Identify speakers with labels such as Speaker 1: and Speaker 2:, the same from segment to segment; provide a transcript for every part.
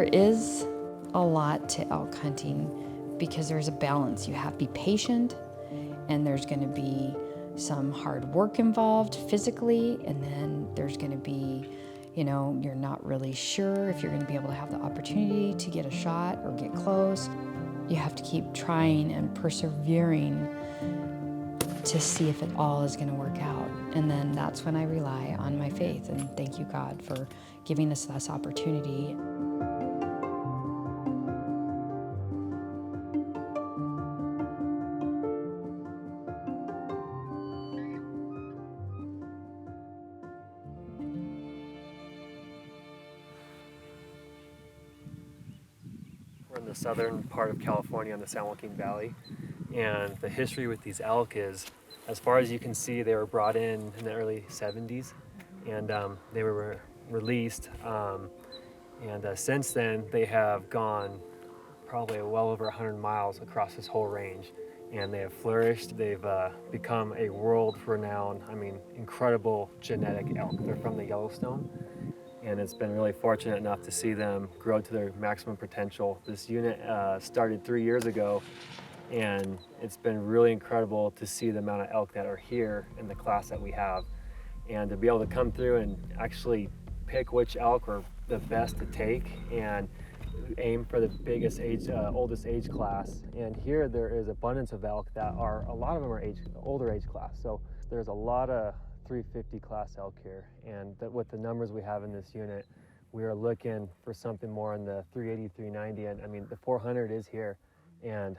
Speaker 1: There is a lot to elk hunting because there's a balance. You have to be patient, and there's going to be some hard work involved physically, and then there's going to be, you're not really sure if you're going to be able to have the opportunity to get a shot or get close. You have to keep trying and persevering to see if it all is going to work out. And then that's when I rely on my faith, and thank you, God, for giving us this opportunity.
Speaker 2: We're in the southern part of California in the San Joaquin Valley, and the history with these elk is, as far as you can see, they were brought in the early 70s, and they were released, and since then they have gone probably well over 100 miles across this whole range, and they have flourished. They've become a world-renowned, incredible genetic elk. They're from the Yellowstone, and it's been really fortunate enough to see them grow to their maximum potential. This unit started 3 years ago, and it's been really incredible to see the amount of elk that are here in the class that we have, and to be able to come through and actually pick which elk are the best to take and aim for the biggest age, oldest age class. And here there is abundance of elk that are, a lot of them are older age class. So there's a lot of 350 class elk here, and that with the numbers we have in this unit, we are looking for something more in the 380, 390, and the 400 is here, and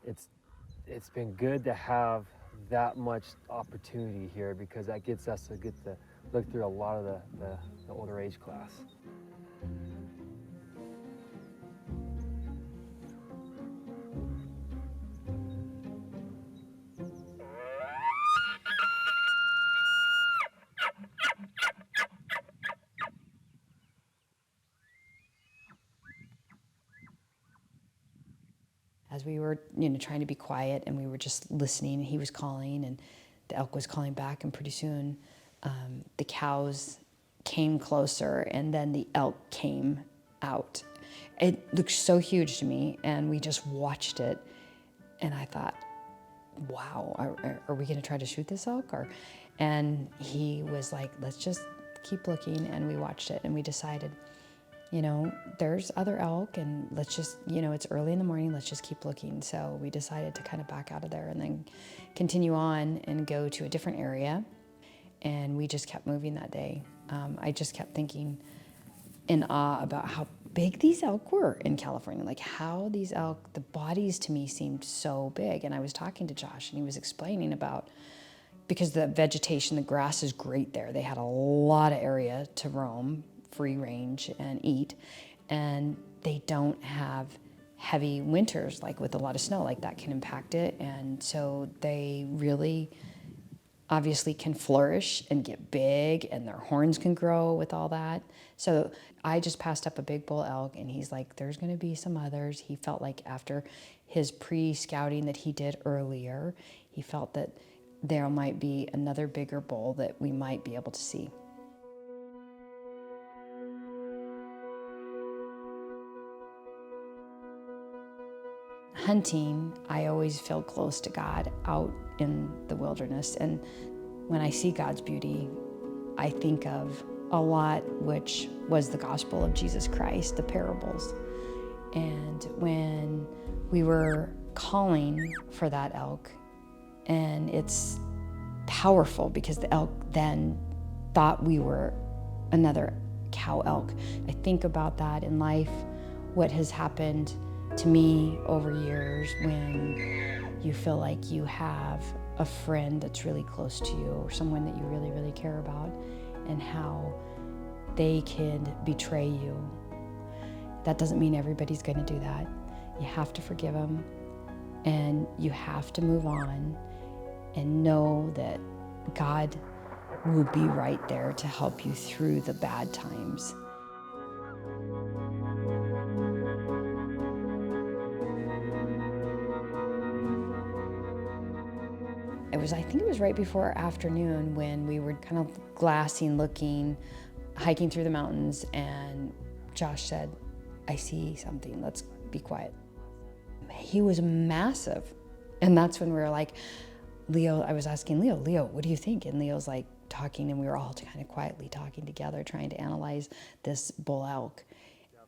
Speaker 2: it's been good to have that much opportunity here, because that gets us to get to look through a lot of the older age class.
Speaker 1: As we were, trying to be quiet, and we were just listening, he was calling, and the elk was calling back, and pretty soon the cows came closer, and then the elk came out. It looked so huge to me, and we just watched it, and I thought, wow, are we gonna try to shoot this elk? And he was like, let's just keep looking, and we watched it, and we decided, there's other elk, and let's just, it's early in the morning, let's just keep looking. So we decided to kind of back out of there and then continue on and go to a different area. And we just kept moving that day. I just kept thinking in awe about how big these elk were in California, like how these elk, the bodies to me seemed so big. And I was talking to Josh, and he was explaining about, because the vegetation, the grass is great there. They had a lot of area to roam, free range, and eat, and they don't have heavy winters like with a lot of snow, like that can impact it. And so they really obviously can flourish and get big, and their horns can grow with all that. So I just passed up a big bull elk, and he's like, there's going to be some others. He felt like after his pre-scouting that he did earlier, he felt that there might be another bigger bull that we might be able to see. Hunting, I always feel close to God out in the wilderness, and when I see God's beauty, I think of a lot, which was the gospel of Jesus Christ, the parables. And when we were calling for that elk, and it's powerful because the elk then thought we were another cow elk. I think about that in life, what has happened to me over years when you feel like you have a friend that's really close to you, or someone that you really, really care about, and how they can betray you. That doesn't mean everybody's going to do that. You have to forgive them, and you have to move on and know that God will be right there to help you through the bad times. I think it was right before afternoon when we were kind of glassing, looking, hiking through the mountains, and Josh said, I see something, let's be quiet. He was massive. And that's when we were like, Leo, I was asking Leo, what do you think? And Leo's like talking, and we were all kind of quietly talking together, trying to analyze this bull elk.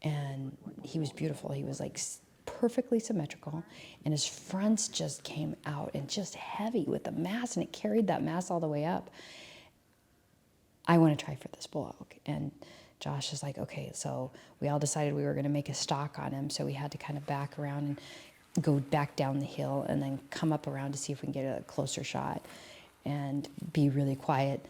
Speaker 1: And he was beautiful. He was like perfectly symmetrical, and his fronts just came out and just heavy with the mass, and it carried that mass all the way up. I want to try for this bull elk. And Josh is like, okay, so we all decided we were going to make a stalk on him, so we had to kind of back around and go back down the hill and then come up around to see if we can get a closer shot and be really quiet.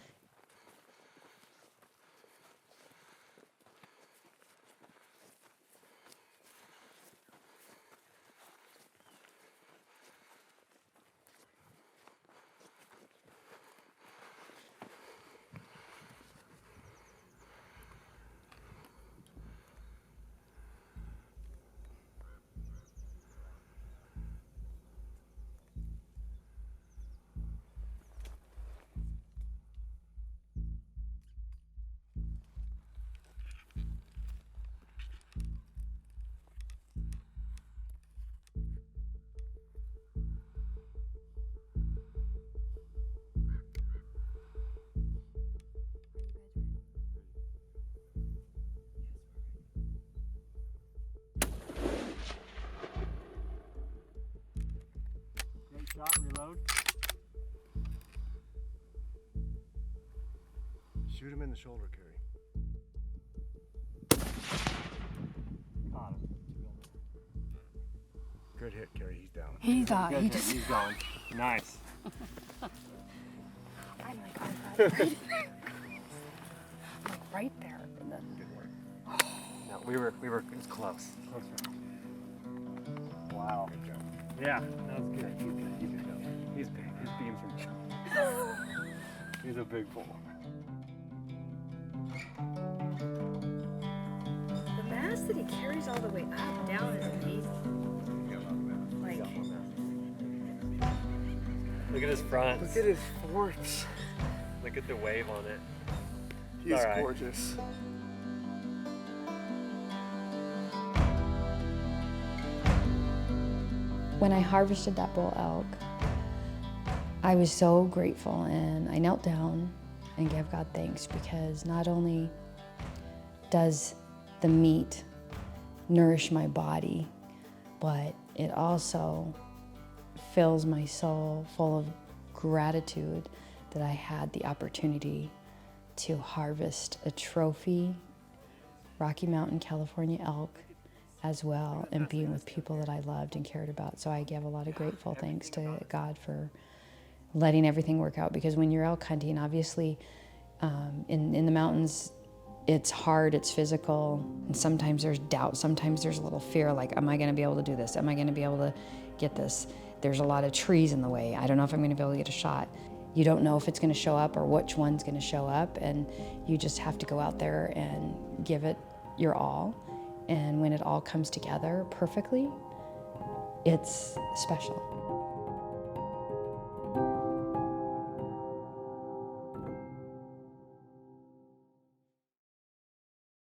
Speaker 2: Shot, reload.
Speaker 3: Shoot him in the shoulder, Cari.
Speaker 2: Caught him.
Speaker 3: Good hit, Cari. He's down.
Speaker 1: He thought
Speaker 2: Good
Speaker 1: he
Speaker 2: hit.
Speaker 1: just.
Speaker 2: He's going. Nice.
Speaker 1: I'm like, right, right there. And then,
Speaker 3: Good work.
Speaker 2: No, we were it was close. Close round. Wow.
Speaker 3: Good job.
Speaker 2: Yeah, that was good. He's good. He's good. He's big. His beams are chunk. He's a big bull.
Speaker 1: the mass that he carries all the way up, down is amazing.
Speaker 3: He's got a lot of mass.
Speaker 1: Like,
Speaker 2: Look at his front.
Speaker 3: Look at his forks.
Speaker 2: Look at the wave on it.
Speaker 3: He's
Speaker 2: All right.
Speaker 3: gorgeous.
Speaker 1: when I harvested that bull elk, I was so grateful, and I knelt down and gave God thanks, because not only does the meat nourish my body, but it also fills my soul full of gratitude that I had the opportunity to harvest a trophy Rocky Mountain, California elk as well, and being with people that I loved and cared about. So I give a lot of grateful thanks to God for letting everything work out, because when you're elk hunting, obviously in the mountains, it's hard, it's physical, and sometimes there's doubt, sometimes there's a little fear, like, am I gonna be able to do this? Am I gonna be able to get this? There's a lot of trees in the way. I don't know if I'm gonna be able to get a shot. You don't know if it's gonna show up or which one's gonna show up, and you just have to go out there and give it your all. And when it all comes together perfectly, it's special.